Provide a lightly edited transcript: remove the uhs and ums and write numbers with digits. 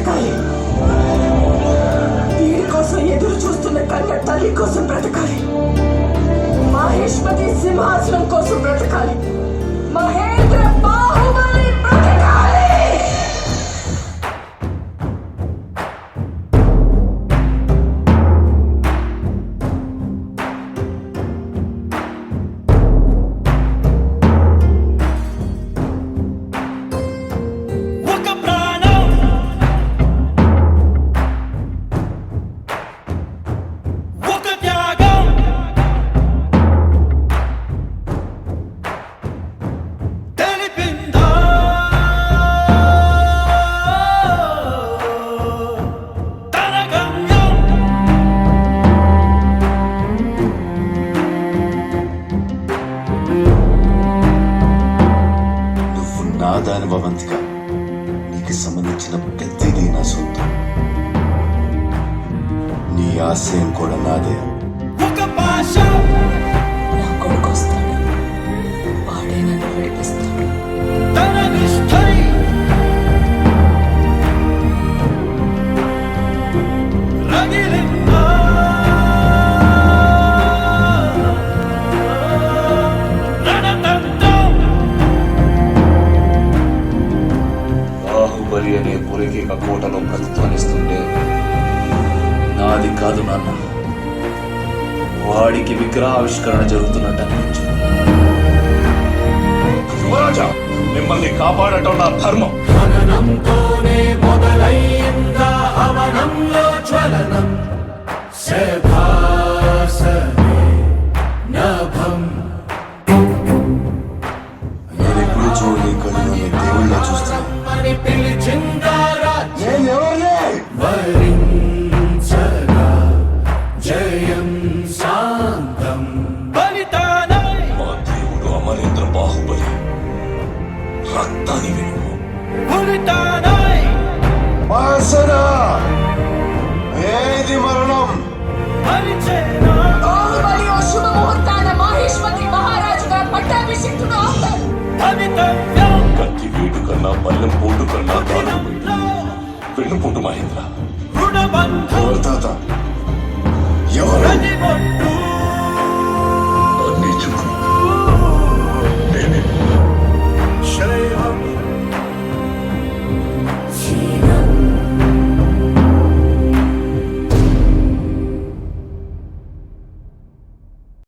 బ్రతకాలి. వీడి కోసం ఎదురు చూస్తున్న కన్య తల్లి కోసం బ్రతకాలి. మహేష్మతి సింహాసనం కోసం బ్రతకాలి. మహేంద్ర బాహుబలి బ్రతకాలి. నాదాని భవంతిగా నీకు సంబంధించిన ప్రతిదీ నా సొంతం. నీ ఆశయం కూడా నాదే. నా కొడుకు వస్తాడు, వాడే నన్ను విడిపిస్తాడు. బాహుబలి అనే పులికేక కోటలో ప్రతిధ్వనిస్తుంటే నాది కాదు నాన్న, వాడికి విగ్రహావిష్కరణ జరుగుతున్నట్టు అనిపించు. యువరాజా, మిమ్మల్ని కాపాడటం నా ధర్మం. హననంతోనే మొదలైందా హవనంలో జ్వలనం, శభాసనే నభం. నేనెప్పుడు చూడని కళ్ళలోని దేవుళ్ళ చూస్తున్నా. అని పిలిచిందా రాజ్యం నేనెవరిని? వరించగా జయం శాంతం. మా దేవుడు అమరేంద్ర బాహుబలి రక్తాన్ని వినుము. వాసన ఏది మరణం? బాహుబలి ఓ శుభ ముహూర్తాన మహేష్మతి మహారాజుగా పట్టాభిషిక్తుడు అవుతాడు. కత్తి వేటు కన్నా పల్లెం పోటు కన్నా వెన్నుపోటు మహేంద్ర. తాత ఎవరు?